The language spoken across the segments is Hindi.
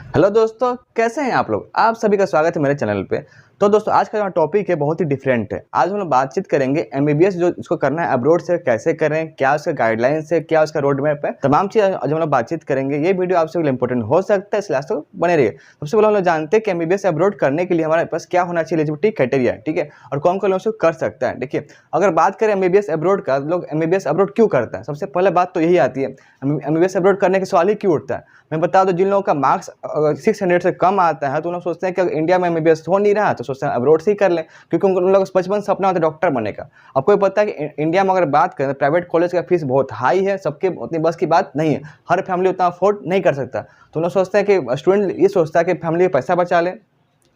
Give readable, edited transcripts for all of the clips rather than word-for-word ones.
हेलो दोस्तों, कैसे हैं आप लोग। आप सभी का स्वागत है मेरे चैनल पे। तो दोस्तों, आज का जो टॉपिक है बहुत ही डिफरेंट है। आज हम लोग बातचीत करेंगे एमबीबीएस जो इसको करना है अब्रॉड से कैसे करें, क्या उसका गाइडलाइंस है, क्या उसका रोड मैप है, तमाम चीज़ आज हम लोग बातचीत करेंगे। ये वीडियो आपसे इंपॉर्टेंट हो सकता है, इसलिए आज तक बने रहिए। सबसे पहले हम लोग जानते हैं कि एमबीबीएस अब्रॉड करने के लिए हमारे पास क्या होना चाहिए, एलिजिबिलिटी क्राइटेरिया, ठीक है, और कौन कौन उसको कर सकता है। देखिए, अगर बात करें एमबीबीएस अब्रॉड का, लोग एमबीबीएस अब्रॉड क्यों करता है, सबसे पहले बात तो यही आती है, एमबीबीएस अब्रॉड करने का सवाल ही क्यों उठता है। मैं बता दूं, जिन लोगों का मार्क्स 600 से कम आता है तो उन लोग सोचते हैं कि अगर इंडिया में एमबीबीएस हो नहीं रहा तो सोचते हैं अब्रॉड से ही कर लें, क्योंकि उन लोगों का बचपन सपना होता है डॉक्टर बनने का। आपको ये पता है कि इंडिया में अगर बात करें तो प्राइवेट कॉलेज का फीस बहुत हाई है, सबके उतनी बस की बात नहीं है, हर फैमिली उतना अफोर्ड नहीं कर सकता। तो लोग सोचते हैं कि स्टूडेंट ये सोचता है कि फैमिली पैसा बचा लें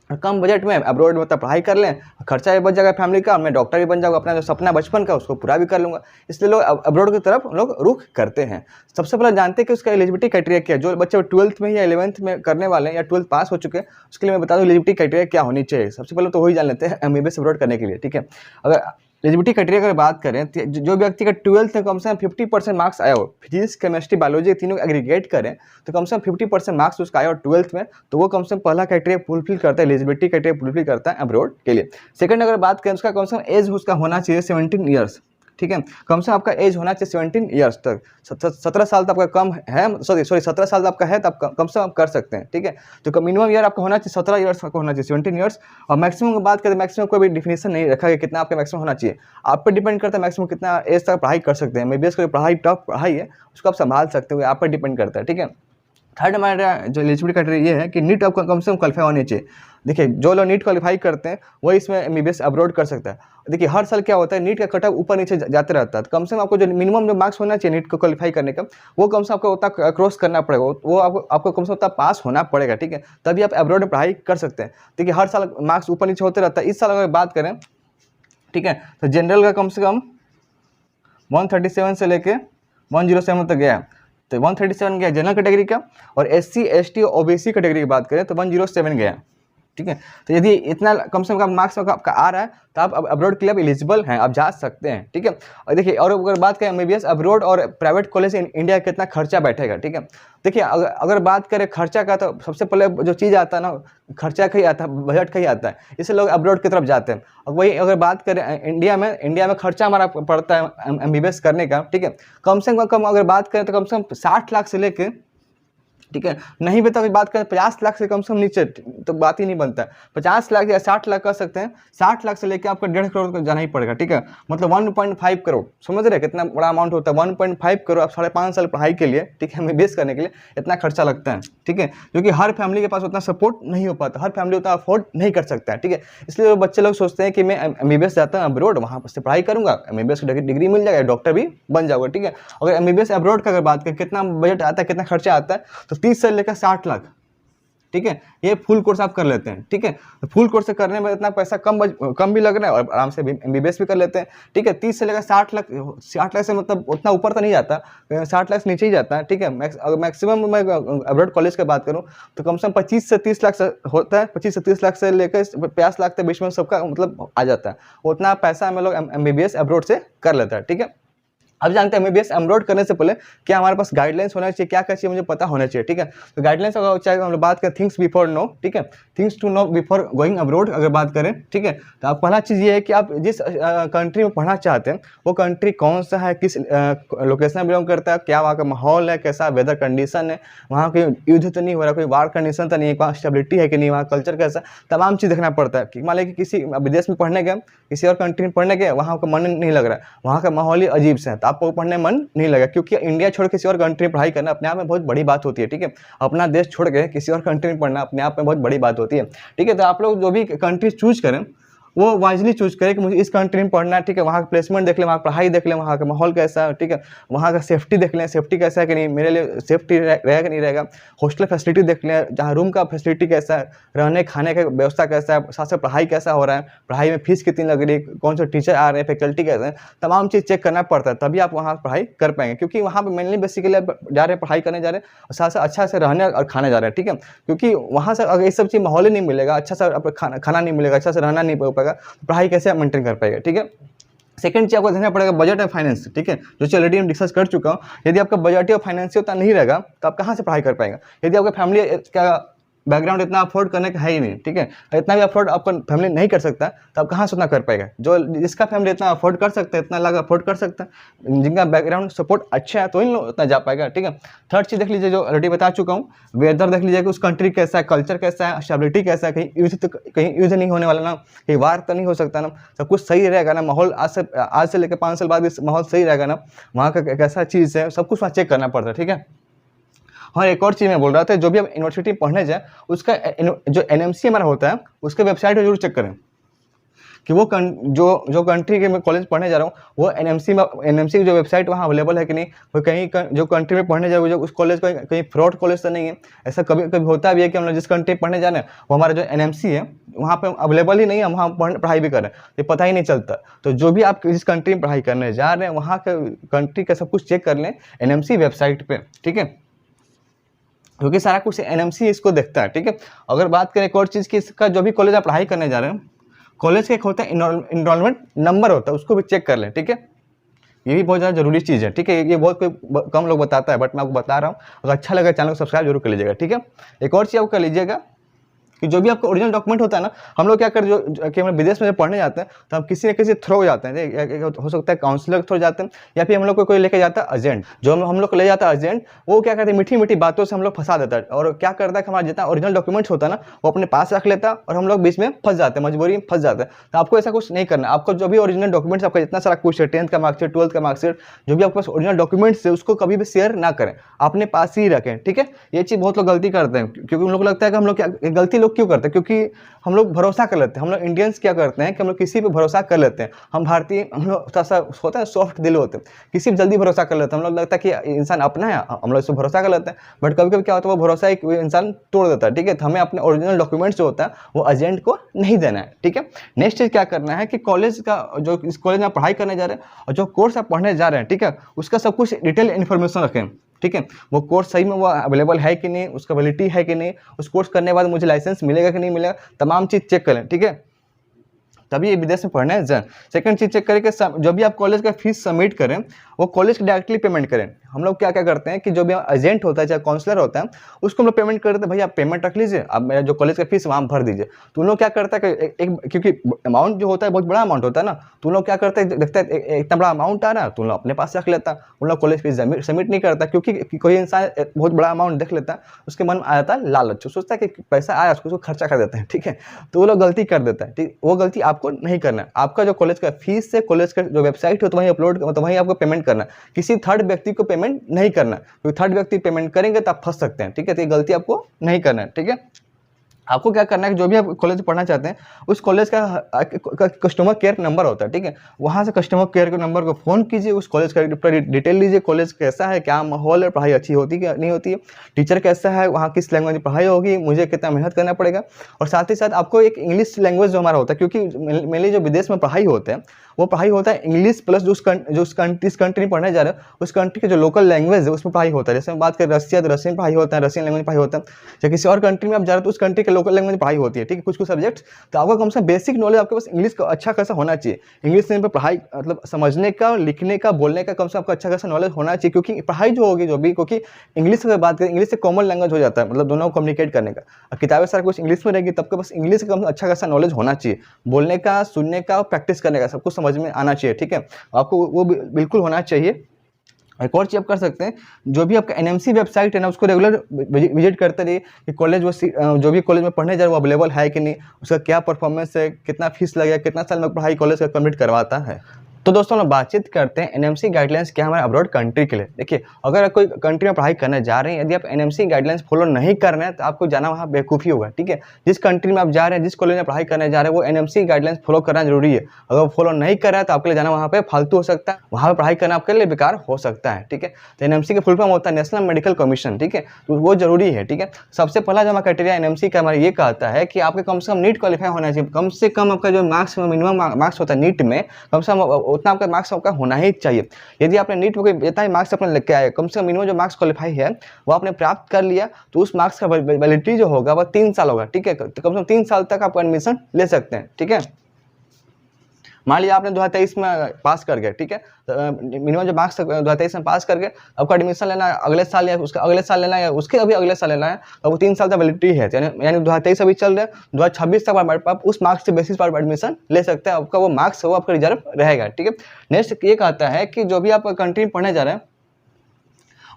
और कम बजट में अब्रॉड मतलब पढ़ाई कर लें, खर्चा भी बच जाएगा फैमिली का, मैं डॉक्टर भी बन जाऊँगा, अपना जो सपना बचपन का उसको पूरा भी कर लूँगा। इसलिए लोग अब्रॉड की तरफ लोग रुख करते हैं। सबसे पहले जानते हैं कि उसका एलिजिबिलिटी क्राइटेरिया क्या है। जो बच्चे 12th में या 11th में करने वाले हैं या 12th पास हो चुके हैं, उसके लिए मैं बता दूँ एलिजिबिलिटी क्राइटेरिया क्या होनी चाहिए। सबसे पहले तो वही जान लेते हैं एमबीबीएस अब्रॉड करने के लिए, ठीक है। अगर एलिजिबिलिटी क्राइटेरिया की बात करें तो जो व्यक्ति का 12th में कम से कम 50% मार्क्स आया हो, फिजिक्स केमिस्ट्री बायोलॉजी तीनों एग्रीगेट करें तो कम से कम 50% मार्क्स उसका आया हो 12th में, तो वो कम से कम पहला क्राइटेरिया फुलफिल करता है, एलिजिबिलिटी क्राइटेरिया फुलफिल करता है अब्रॉड के लिए। सेकंड, अगर बात करें उसका कम से कम एज उसका होना चाहिए 17 ईयर्स, ठीक है। कम से कम आपका एज होना चाहिए 17 ईयर्स तक। 17 साल तक आपका कम है, सॉरी 17 साल आपका है तो आप कम से कम कर सकते हैं, ठीक है। तो मिनिमम ईयर आपका होना चाहिए 17 ईयर्स का होना चाहिए, 17 ईयर्स। और मैक्सिमम की बात करें, मैक्सिमम कोई भी डिफिनेशन नहीं रखा है कितना आपका मैक्सिमम होना चाहिए, आप पे डिपेंड करता है मैक्सिमम कितना एज तक पढ़ाई कर सकते हैं। एमबीबीएस की पढ़ाई टफ पढ़ाई है, उसको आप संभाल सकते हो, आप पर डिपेंड करता है, ठीक है। थर्ड हमारा जो एलिजिबिलिटी क्राइटेरिया ये है कि नीट आपको कम से कम क्वालिफाई होनी चाहिए। देखिए, जो लोग नीट क्वालिफाई करते हैं वही इसमें एमबीबीएस अब्रॉड कर सकता है। देखिए, हर साल क्या होता है, नीट का कट ऑफ ऊपर नीचे जाते रहता है, तो कम से कम आपको जो मिनिमम जो मार्क्स होना चाहिए नीट को क्वालिफाई करने का, वो कम से आपको उतना क्रॉस करना पड़ेगा, वो आपको कम से उतना पास होना पड़ेगा, ठीक है, तभी आप अब्रॉड में पढ़ाई कर सकते हैं। देखिए, हर साल मार्क्स ऊपर नीचे होते रहता है। इस साल अगर बात करें, ठीक है, तो जनरल का कम से कम 137 से लेके 107 तक गया है, तो 137 गया जनरल कैटेगरी का। और SC ST ओबीसी कैटेगरी की बात करें तो 107 गया, ठीक है। तो यदि इतना कम से कम मार्क्स आपका आ रहा है तो आप अब्रॉड के लिए आप एलिजिबल हैं, आप जा सकते हैं, ठीक है। और देखिए, और अगर बात करें एमबीबीएस अब्रॉड और प्राइवेट कॉलेज इन इंडिया कितना खर्चा बैठेगा, ठीक है। देखिए, अगर बात करें खर्चा का, तो सबसे पहले जो चीज़ आता है ना, खर्चा का ही आता है, बजट का ही आता है, इसलिए लोग अब्रॉड की तरफ जाते हैं। और वही अगर बात करें इंडिया में खर्चा हमारा पड़ता है एमबीबीएस करने का, ठीक है, कम से कम अगर बात करें तो कम से कम 60 लाख से लेके, ठीक है, नहीं भी तो बात करें 50 लाख से कम नीचे तो बात ही नहीं बनता है। 50 लाख या 60 लाख कर सकते हैं, 60 लाख से लेकर आपको 1.5 करोड़ को जाना ही पड़ेगा, ठीक है। मतलब 1.5 करोड़, समझ रहे हैं कितना बड़ा अमाउंट होता है। 1.5 करोड़ आप 5.5 साल पढ़ाई के लिए, ठीक है, एमबीबीएस करने के लिए इतना खर्चा लगता है, ठीक है, क्योंकि हर फैमिली के पास उतना सपोर्ट नहीं हो पाता, हर फैमिली उतना अफोर्ड नहीं कर सकता है, ठीक है। इसलिए बच्चे लोग सोचते हैं कि मैं एमबीबीएस जाता हूँ अब्रॉड, वहाँ से पढ़ाई करूँगा, एमबीबीएस की डिग्री मिल जाएगा, डॉक्टर भी बन जाऊँगा, ठीक है। अगर एमबीबीएस अब्रॉड का अगर बात करें कितना बजट आता है, कितना खर्चा आता है, तो 30 से लेकर 60 लाख, ठीक है, ये फुल कोर्स आप कर लेते हैं, ठीक है। तो फुल कोर्स से करने में इतना पैसा कम भी लग रहा है और आराम से एमबीबीएस भी कर लेते हैं, ठीक है। 30 से लेकर 60 लाख, 60 लाख से मतलब उतना ऊपर तो नहीं जाता, 60 लाख से नीचे ही जाता है, ठीक है। मैक्सिमम मैं अब्रॉड कॉलेज की बात करूँ तो कम से कम 25 से 30 लाख से होता है, 25 से 30 लाख से लेकर 50 लाख के बीच में सबका मतलब आ जाता है। उतना पैसा हम लोग एमबीबीएस अब्रॉड से कर लेता है, ठीक है। अब जानते हैं एमबीबीएस अब्रॉड करने से पहले क्या हमारे पास गाइडलाइंस होना चाहिए, क्या क्या चाहिए मुझे पता होना चाहिए, ठीक है। तो गाइडलाइंस अगर चाहे हम लोग बात करें थिंग्स बिफोर नो, ठीक है, things to know before going abroad अगर बात करें, ठीक है, तो आप पहला चीज़ ये है कि आप जिस कंट्री में पढ़ना चाहते हैं वो कंट्री कौन सा है, किस लोकेशन में बिलोंग करता है, क्या वहाँ का माहौल है, कैसा वेदर कंडीशन है, वहाँ कोई युद्ध तो नहीं हो रहा, कोई वार कंडीशन तो नहीं है, वहाँ स्टेबिलिटी है कि नहीं, वहाँ कल्चर कैसा, तमाम चीज़ देखना पड़ता है। कि मान लीजिए कि किसी विदेश में पढ़ने गए, किसी और कंट्री में पढ़ने गए, वहाँ का मन नहीं लग रहा है, वहाँ का माहौल ही अजीब से है, तो आपको पढ़ने मन नहीं लगा, क्योंकि इंडिया छोड़ किसी और कंट्री में पढ़ाई करना अपने आप में बहुत बड़ी बात होती है, ठीक है। अपना देश छोड़ के किसी और कंट्री में पढ़ना अपने आप में बहुत बड़ी बात होती है, ठीक है। तो आप लोग जो भी कंट्री चूज करें वो वाइजली चूज करें कि मुझे इस कंट्री में पढ़ना है, ठीक है। वहाँ का प्लेसमेंट देख लें, वहाँ की पढ़ाई देख लें, वहाँ का माहौल कैसा है, ठीक है, वहाँ का सेफ्टी देख लें, सेफ्टी कैसा है कि नहीं, मेरे लिए सेफ्टी रहेगा कि नहीं रहेगा, हॉस्टल फैसिलिटी देख लें, जहाँ रूम का फैसिलिटी कैसा है, रहने खाने का व्यवस्था कैसा है, साथ साथ पढ़ाई कैसा हो रहा है, पढ़ाई में फीस कितनी लग रही है, कौन से टीचर आ रहे हैं, फैकल्टी कैसे हैं, तमाम चीज़ चेक करना पड़ता है, तभी आप वहाँ पढ़ाई कर पाएंगे। क्योंकि वहाँ पर मेनली बेसिकली आप जा रहे हैं, पढ़ाई करने जा रहे हैं और साथ साथ अच्छा से रहने और खाने जा रहे हैं, ठीक है। क्योंकि वहाँ से अगर ये सब चीज़ माहौल ही नहीं मिलेगा, अच्छा सा खाना नहीं मिलेगा, अच्छा से रहना नहीं हो पाएगा, पढ़ाई कैसे आप मेंटेन कर पाएगा, ठीक है। सेकंड चीज आपको देखना पड़ेगा बजट एंड फाइनेंस, ठीक है, जो ऑलरेडी हम डिस्कस कर चुका हूँ। यदि आपका बजट और फाइनेंस उतना नहीं रहेगा तो आप कहाँ से पढ़ाई कर पाएंगे। यदि आपका फैमिली का बैकग्राउंड इतना अफोर्ड करने का है ही नहीं, ठीक है। इतना भी अफोर्ड आपका फैमिली नहीं कर सकता तो आप कहाँ से उतना कर पाएगा। जो जिसका फैमिली इतना अफोर्ड कर सकता है, इतना लाख अफोर्ड कर सकता है, जिनका बैकग्राउंड सपोर्ट अच्छा है, तो इन लोग उतना जा पाएगा, ठीक है। थर्ड चीज़ देख लीजिए, जो ऑलरेडी बता चुका हूँ, वेदर देख लीजिए कि उस कंट्री कैसा है, कल्चर कैसा है, स्टेबिलिटी कैसा है, कहीं युद्ध नहीं होने वाला ना, कहीं वार तो नहीं हो सकता ना, सब कुछ सही रहेगा ना, माहौल आज से लेकर 5 साल बाद भी माहौल सही रहेगा ना, वहाँ का कैसा चीज़ है, सब कुछ वहाँ चेक करना पड़ता है, ठीक है। और एक और चीज़ मैं बोल रहा था, जो भी आप यूनिवर्सिटी पढ़ने जाए उसका जो एनएमसी हमारा होता है उसके वेबसाइट पर जरूर चेक करें कि वो जो कंट्री के मैं कॉलेज पढ़ने जा रहा हूँ वो एनएमसी की जो वेबसाइट वहाँ अवेलेबल है कि नहीं। वो कहीं जो कंट्री में पढ़ने जा रहे हो उस कॉलेज का कहीं फ्रॉड कॉलेज तो नहीं है। ऐसा कभी कभी होता भी है कि हम लोग जिस कंट्री पढ़ने जा रहे हैं वो हमारा जो एनएमसी है वहाँ पे अवेलेबल ही नहीं है, हम वहाँ पढ़ाई भी कर रहे हैं, ये पता ही नहीं चलता। तो जो भी आप जिस कंट्री में पढ़ाई करने जा रहे हैं वहाँ का कंट्री का सब कुछ चेक कर लें एनएमसी वेबसाइट पर, ठीक है, क्योंकि सारा कुछ एनएमसी इसको देखता है, ठीक है। अगर बात करें एक और चीज़ की, इसका जो भी कॉलेज आप पढ़ाई करने जा रहे हैं कॉलेज का एक होता है इनरोलमेंट नंबर होता है, उसको भी चेक कर लें, ठीक है। ये भी बहुत ज़्यादा जरूरी चीज़ है, ठीक है। ये बहुत कोई कम लोग बताता है, बट मैं आपको बता रहा हूँ। अगर अच्छा लगा चैनल को सब्सक्राइब जरूर कर लीजिएगा, ठीक है। एक और चीज़ आप कर लीजिएगा कि जो भी आपका ओरिजिनल डॉक्यूमेंट होता है ना, हम लोग क्या करते हैं कि हम विदेश में जब पढ़ने जाते हैं तो हम किसी न किसी थ्रू जाते हैं, हो सकता है काउंसलर के थ्रू जाते हैं या फिर हम लोग को कोई लेके जाता है एजेंट। जो हम लोग को ले जाता है एजेंट, वो क्या करते हैं मीठी मीठी बातों से हम लोग फंसा देता है और क्या करता है कि हमारा जितना ओरिजिनल डॉक्यूमेंट्स होता है ना वो अपने पास रख लेता है और हम लोग बीच में फंस जाते हैं, मजबूरी में फंस जाते हैं। तो आपको ऐसा कुछ नहीं करना। आपको जो भी ओरिजिनल डॉक्यूमेंट्स, आपका जितना सारा कुछ है, 10th का मार्कशीट, 12th का मार्कशीट, जो भी आपके पास ओरिजिनल डॉक्यूमेंट्स है उसको कभी भी शेयर ना करें, अपने पास ही रखें, ठीक है। ये चीज़ बहुत लोग गलती करते हैं, क्योंकि उन लोग को लगता है कि हम लोग क्या गलती लोग क्यों करते हैं, क्योंकि हम लोग भरोसा कर लेते हैं। हम लोग इंडियंस क्या करते हैं कि हम लोग किसी पे भरोसा कर लेते हैं। हम भारतीय, हम लोग थोड़ा सा होता है सॉफ्ट दिल होते हैं, किसी पे जल्दी भरोसा कर लेते हैं। हम लोग लगता है कि इंसान अपना है, हम लोग इस पर भरोसा कर लेते हैं, बट कभी कभी क्या होता है वो भरोसा एक इंसान तोड़ देता है, ठीक है। तो हमें अपने ओरिजिनल डॉक्यूमेंट्स जो होता है वो एजेंट को नहीं देना है, ठीक है। नेक्स्ट चीज़ क्या करना है कि कॉलेज का जो इस कॉलेज में आप पढ़ाई करने जा रहे हैं और जो कोर्स आप पढ़ने जा रहे हैं, ठीक है, उसका सब कुछ डिटेल इन्फॉर्मेशन रखें, ठीक है। वो कोर्स सही में वो अवेलेबल है कि नहीं, उसका वैलिडिटी है कि नहीं, उस कोर्स करने के बाद मुझे लाइसेंस मिलेगा कि नहीं मिलेगा, तमाम चीज़ चेक करें, ठीक है, तभी ये विदेश में पढ़ने जाए। सेकंड चीज़ चेक करें कि जो भी आप कॉलेज का फीस सबमिट करें वो कॉलेज को डायरेक्टली पेमेंट करें। हम लोग क्या क्या करते हैं कि जो भी एजेंट होता है चाहे काउंसलर होता है उसको हम लोग पेमेंट करते हैं, भाई आप पेमेंट रख लीजिए, आप मेरा जो कॉलेज का फीस वहाँ भर दीजिए। तो उन लोग क्या करता है कि क्योंकि अमाउंट जो होता है बहुत बड़ा अमाउंट होता है ना, तो उन लोग क्या करते हैं, देखता है इतना बड़ा अमाउंट आ रहा है तो उन लोग अपने पास रख लेता है, उन लोग कॉलेज फीस सबमिट नहीं करता, क्योंकि कोई इंसान बहुत बड़ा अमाउंट देख लेता है उसके मन में आ जाता है लालच, सोचता है कि पैसा आया उसको खर्चा कर देते हैं, ठीक है। तो वो लोग गलती कर देता है, ठीक, वो गलती आपको नहीं करना है। आपका जो कॉलेज का फीस है, कॉलेज का जो वेबसाइट हो तो वहीं अपलोड, मतलब वहीं आपको पेमेंट करना है, किसी थर्ड व्यक्ति को पेमेंट नहीं करना, क्योंकि थर्ड व्यक्ति पेमेंट करेंगे तो आप फंस सकते हैं, ठीक है। तो ये गलती आपको नहीं करना है, ठीक है। आपको क्या करना है कि जो भी आप कॉलेज पढ़ना चाहते हैं उस कॉलेज का कस्टमर केयर नंबर होता है, ठीक है, वहाँ से कस्टमर केयर के नंबर को फ़ोन कीजिए, उस कॉलेज का डिटेल लीजिए, कॉलेज कैसा है, क्या माहौल है, पढ़ाई अच्छी होती है नहीं होती है, टीचर कैसा है, वहाँ किस लैंग्वेज में पढ़ाई होगी, मुझे कितना मेहनत करना पड़ेगा। और साथ ही साथ आपको एक इंग्लिश लैंग्वेज जो हमारा होता है, क्योंकि मेनली जो विदेश में पढ़ाई होते हैं वो पढ़ाई होता है इंग्लिश प्लस जो इस कंट्री में पढ़ने जा रहे हैं उस कंट्री के जो लोकल लैंग्वेज है उसमें पढ़ाई होता है। जैसे हम बात करें रसिया, तो रशियन पढ़ाई होता है, रशियन लैंग्वेज पढ़ाई होता है। या किसी और कंट्री में आप जा रहे हो तो उस कंट्री के लोकल लैंग्वेज पढ़ाई होती है, ठीक है, कुछ सब्जेक्ट्स। तो आपको कम से कम बेसिक नॉलेज आपके पास इंग्लिश का अच्छा खासा होना चाहिए। इंग्लिश में पढ़ाई मतलब समझने का, लिखने का, बोलने का कम से कम आपका अच्छा खासा नॉलेज होना चाहिए, क्योंकि पढ़ाई जो होगी जो भी, क्योंकि इंग्लिश की बात करें, इंग्लिश से कॉमन लैंग्वेज हो जाता है, मतलब दोनों को कम्युनिकेट करने का। किताबें सारा कुछ इंग्लिश में रहेगी, तब के पास इंग्लिश का अच्छा खासा नॉलेज होना चाहिए, बोलने का, सुनने का, प्रैक्टिस करने का, सब कुछ समझ में आना चाहिए, ठीक है, आपको वो बिल्कुल होना चाहिए। एक और चीज़ आप कर सकते हैं, जो भी आपका एनएमसी वेबसाइट है ना उसको रेगुलर विजिट करते रहिए कि कॉलेज वो जो भी कॉलेज में पढ़ने जा रहे हैं वो अवेलेबल है कि नहीं, उसका क्या परफॉर्मेंस है, कितना फीस लगेगा, कितना साल में पढ़ाई कॉलेज का कंप्लीट करवाता है। तो दोस्तों हम बातचीत करते हैं एनएमसी गाइडलाइंस क्या हमारे अब्रॉड कंट्री के लिए। देखिए, अगर कोई कंट्री में पढ़ाई करने जा रहे हैं, यदि आप एनएमसी गाइडलाइंस फॉलो नहीं कर रहे हैं तो आपको जाना वहाँ बेवकूफ़ी होगा, ठीक है। जिस कंट्री में आप जा रहे हैं, जिस कॉलेज में पढ़ाई करने जा रहे हैं, वो एनएमसी गाइडलाइंस फॉलो करना जरूरी है। अगर वो फॉलो नहीं कर रहा है तो आपके लिए जाना वहाँ पे फालतू हो सकता है, वहाँ पर पढ़ाई करना आपके लिए बेकार हो सकता है, ठीक है। तो एनएमसी का फुल फॉर्म होता है नेशनल मेडिकल कमीशन, ठीक है, तो वो जरूरी है, ठीक है। सबसे पहला जो हमारा क्राइटेरिया एनएमसी का हमारा ये कहता है कि आपके कम से कम नीट क्वालिफाई होना चाहिए, कम से कम आपका जो मार्क्स मिनिमम मार्क्स होता है नीट में, कम से कम उतना आपका मार्क्स आपका होना ही चाहिए। यदि आपने नीट में जितना ही मार्क्स अपने लेके आए, कम से कम मिनिमम जो मार्क्स क्वालिफाई है वो आपने प्राप्त कर लिया, तो उस मार्क्स का वैलिडिटी जो होगा वो 3 साल होगा, ठीक है। तो कम से कम 3 साल तक आप एडमिशन ले सकते हैं, ठीक है। मान लीजिए आपने 2023 में पास कर गए, ठीक है, मिनिमम जो मार्क्स 2023 में पास कर गए, आपको एडमिशन लेना है अगले साल या उसका अगले साल लेना है या उसके अभी अगले साल लेना है, तो वो 3 साल तक वैलिडिटी है, यानी 2023 अभी चल रहे हैं, 2026 तक आप उस मार्क्स के बेसिस पर एडमिशन ले सकते हैं, आपका वो मार्क्स वो आपका रिजर्व रहेगा, ठीक है। नेक्स्ट ये कहता है कि जो भी आप कंट्री में पढ़ने जा रहे हैं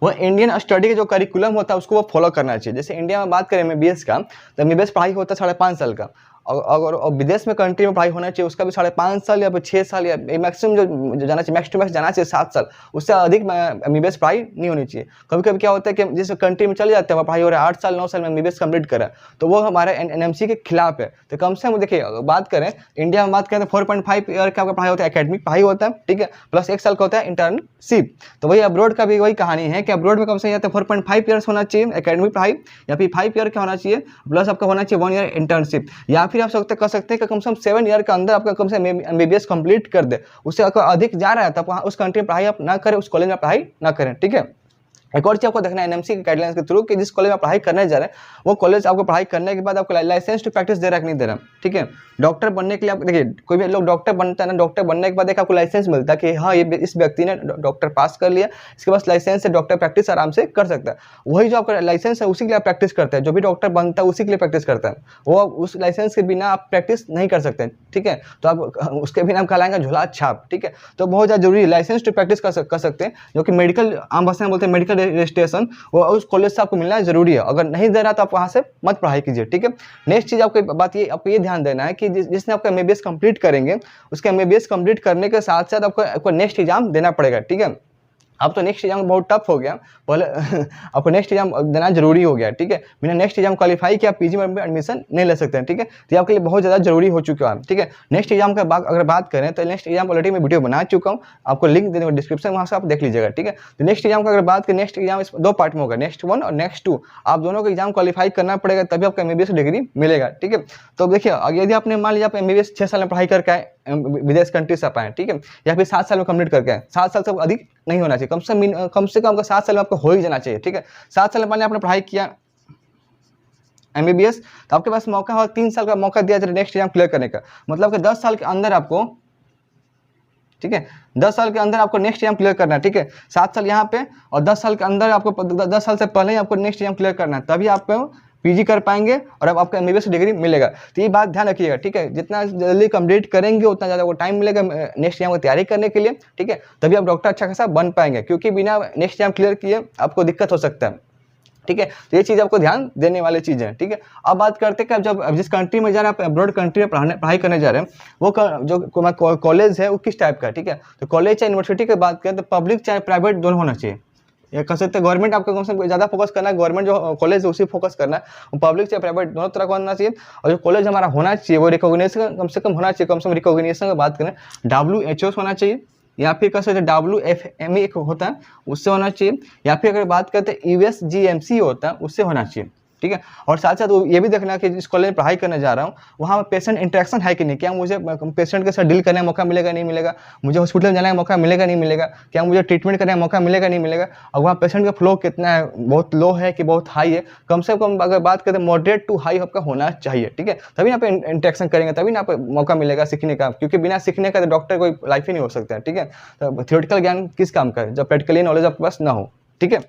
वो इंडियन स्टडी का जो करिकुलम होता है उसको वो फॉलो करना चाहिए। जैसे इंडिया में बात करें एमबीबीएस का, तो एमबीबीएस पढ़ाई होता है 5.5 साल का, और विदेश में कंट्री में पढ़ाई होना चाहिए उसका भी 5.5 साल या 6 साल या मैक्सिमम जो जाना चाहिए, मैक्स टू मैक्स जाना चाहिए 7 साल, उससे अधिक एमबीबीएस पढ़ाई नहीं होनी चाहिए। कभी कभी क्या होता है कि जिस कंट्री में चले जाते हैं वहाँ पढ़ाई हो रहा है 8 साल 9 साल में एमबीबीएस कंप्लीट करा, तो वो हमारे एनएमसी के खिलाफ है। तो कम से कम देखिए, बात करें इंडिया में बात करें तो 4.5 ईयर का आपका पढ़ाई होता है, एकेडमिक पढ़ाई होता है, ठीक है, प्लस 1 साल का होता है इंटर्नशिप। तो वही अब्रॉड का भी वही कहानी है कि अब्रॉड में कम से कम 4.5 ईयर्स होना चाहिए एकेडमिक पढ़ाई, या फिर 5 ईयर का होना चाहिए, प्लस आपका होना चाहिए 1 ईयर इंटर्नशिप, या फिर आप कर सकते हैं कि कम से कम 7 ईयर के अंदर आपका कम से कम एमबीबीएस कंप्लीट कर दे। उससे आपको अधिक जा रहा है तो उस कंट्री में पढ़ाई आप ना करें, उस कॉलेज में पढ़ाई ना करें, ठीक है। एक और चीज आपको देखना है एनएमसी के गाइडलाइंस के थ्रू कि जिस कॉलेज में पढ़ाई करने जा रहे हैं वो कॉलेज आपको पढ़ाई करने के बाद आपको लाइसेंस टू प्रैक्टिस दे रहा है कि नहीं दे रहा, ठीक है। डॉक्टर बनने के लिए आप देखिए, कोई भी लोग डॉक्टर बनता है ना, डॉक्टर बनने के बाद एक आपको लाइसेंस मिलता है कि हाँ ये इस व्यक्ति ने डॉक्टर पास कर लिया, इसके पास लाइसेंस से डॉक्टर प्रैक्टिस आराम से कर सकता है। वही जो आपका लाइसेंस है उसी के लिए आप प्रैक्टिस करते हैं, जो भी डॉक्टर बनता है उसी के लिए प्रैक्टिस करता है, वो उस लाइसेंस के बिना आप प्रैक्टिस नहीं कर सकते, ठीक है। तो आप उसके बिना आप कहलाएंगे झोला छाप, ठीक है। तो बहुत ज़्यादा जरूरी है, लाइसेंस टू प्रैक्टिस कर सकते हैं, जो कि मेडिकल आम भाषा में बोलते हैं मेडिकल रजिस्ट्रेशन, वो उस कॉलेज से आपको मिलना जरूरी है। अगर नहीं दे रहा तो आप वहां से मत पढ़ाई कीजिए, ठीक है। नेक्स्ट चीज आपको बात ये आपको ये ध्यान देना है कि जिसने आपका एमबीबीएस कंप्लीट करेंगे उसके एमबीबीएस कंप्लीट करने के साथ साथ आपको नेक्स्ट एग्जाम देना पड़ेगा, ठीक है। अब तो नेक्स्ट एग्जाम बहुत टफ हो गया, पहले आपको नेक्स्ट एग्जाम देना जरूरी हो गया, ठीक है। बिना नेक्स्ट एग्जाम क्वालिफाई किया पीजी में एडमिशन नहीं ले सकते हैं, ठीक है। तो आपके लिए बहुत ज़्यादा जरूरी हो चुका है, ठीक है। नेक्स्ट एग्जाम का अगर बात करें तो नेक्स्ट एग्जाम ऑलरेडी मैं वीडियो बना चुका हूँ, आपको लिंक दे दूँगा डिस्क्रिप्शन, वहाँ से आप देख लीजिएगा, ठीक है। तो नेक्स्ट एग्जाम का अगर बात करें, नेक्स्ट एग्जाम 2 पार्ट में होगा, नेक्स्ट 1 और नेक्स्ट 2, आप दोनों को एग्जाम क्वालिफाई करना पड़ेगा तभी आपका एमबीबीएस डिग्री मिलेगा, ठीक है। तो देखिए, यदि आपने मान लीजिए आप एमबीबीएस 6 साल में पढ़ाई करके आए, विदेश कंट्री से आप आए, ठीक है, या फिर 7 साल में कंप्लीट करके आए, 7 साल से अधिक नहीं होना चाहिए, कम से कम 7 साल में आपको हो ही जाना चाहिए, ठीक है। 7 साल में मान लिया आपने पढ़ाई किया एमबीबीएस, तो आपके पास मौका हो 3 साल का मौका दिया जाए नेक्स्ट एग्जाम क्लियर करने का, मतलब कि 10 साल के अंदर आपको, ठीक है, 10 साल के अंदर आपको नेक्स्ट एग्जाम क्लियर करना है, ठीक है। 7 साल यहाँ पे और 10 साल के अंदर आपको 10 साल से पहले ही आपको नेक्स्ट एग्जाम क्लियर करना है, तभी आपको पीजी कर पाएंगे और अब आपका एमबीबीएस डिग्री मिलेगा। तो ये बात ध्यान रखिएगा, ठीक है। जितना जल्दी कंप्लीट करेंगे उतना ज़्यादा वो टाइम मिलेगा नेक्स्ट एग्जाम की तैयारी करने के लिए, ठीक है। तभी आप डॉक्टर अच्छा खासा बन पाएंगे, क्योंकि बिना नेक्स्ट एग्जाम क्लियर किए आपको दिक्कत हो सकता है, ठीक है। तो ये चीज़ आपको ध्यान देने वाली चीज़ है, ठीक है। अब बात करते हैं कि जब जिस कंट्री में जा रहे हैं, आप अब्रॉड कंट्री में पढ़ाई करने जा रहे हैं, वो जो कॉलेज है वो किस टाइप का, ठीक है। तो कॉलेज चाहे यूनिवर्सिटी की बात करें तो पब्लिक चाहे प्राइवेट दोनों होना चाहिए, या कह सकते हैं गवर्नमेंट आपको कम से कम ज़्यादा फोकस करना है, गवर्नमेंट जो कॉलेज है उसी फोकस करना है, पब्लिक चाहे प्राइवेट दोनों तरह का होना चाहिए। और जो कॉलेज हमारा होना चाहिए वो रिकॉग्निशन कम से कम होना चाहिए, कम से कम रिकॉग्निशन की बात करें WHO होना चाहिए, या फिर कह सकते हैं WFME एक होता है उससे होना चाहिए, या फिर अगर बात करते हैं USGMC होता है उससे होना चाहिए, ठीक है। और साथ साथ ये भी देखना कि जिस कॉलेज में पढ़ाई करने जा रहा हूँ वहाँ पेशेंट इंटरेक्शन है कि नहीं, क्या मुझे पेशेंट के साथ डील करने का मौका मिलेगा नहीं मिलेगा, मुझे हॉस्पिटल जाने का मौका मिलेगा नहीं मिलेगा, क्या मुझे ट्रीटमेंट करने का मौका मिलेगा नहीं मिलेगा, और वहाँ पेशेंट का फ्लो कितना है, बहुत लो है कि बहुत हाई है, कम से कम अगर बात करें मॉडरेट टू हाई आपका होना चाहिए, ठीक है। तभी ना आप इंटरेक्शन करेंगे, तभी ना आप मौका मिलेगा सीखने का, क्योंकि बिना सीखने का तो डॉक्टर कोई लाइफ ही नहीं हो सकता है, ठीक है। तो थियोरेटिकल ज्ञान किस काम का है जब प्रैक्टिकली नॉलेज आपके पास ना हो, ठीक है।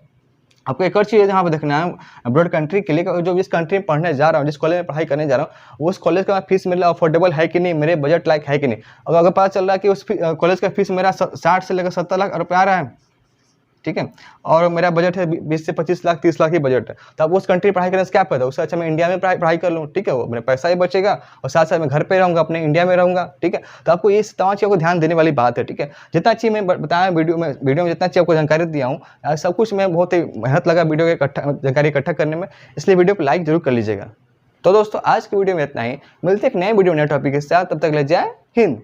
आपको एक और चीज़ यहाँ पे देखना है अब्रॉड कंट्री के लिए, जो जिस कंट्री में पढ़ने जा रहा हूँ, जिस कॉलेज में पढ़ाई करने जा रहा हूँ, उस कॉलेज का फीस मेरा अफोर्डेबल है कि नहीं, मेरे बजट लायक है कि नहीं। अगर पता चल रहा है कि उस कॉलेज का फीस मेरा 60 से लेकर 70 लाख रुपये आ रहा है, ठीक है, और मेरा बजट है 20 से 25 लाख 30 लाख की बजट है, तो अब उस कंट्री पढ़ाई करने से क्या फायदा, उससे अच्छा मैं इंडिया में पढ़ाई कर लूँ, ठीक है। वो मेरा पैसा ही बचेगा और साथ साथ मैं घर पे रहूँगा, अपने इंडिया में रहूँगा, ठीक है। तो आपको ये तमाम चीज़ों को ध्यान देने वाली बात है, ठीक है। जितना चीज़ मैं बताया वीडियो में जितना चीज़ आपको जानकारी दिया हूँ, सब कुछ मैं बहुत ही मेहनत लगा वीडियो के जानकारी इकट्ठा करने में, इसलिए वीडियो पर लाइक जरूर कर लीजिएगा। तो दोस्तों आज की वीडियो में इतना ही, मिलते एक नए वीडियो नए टॉपिक के साथ, तब तक ले जय हिंद।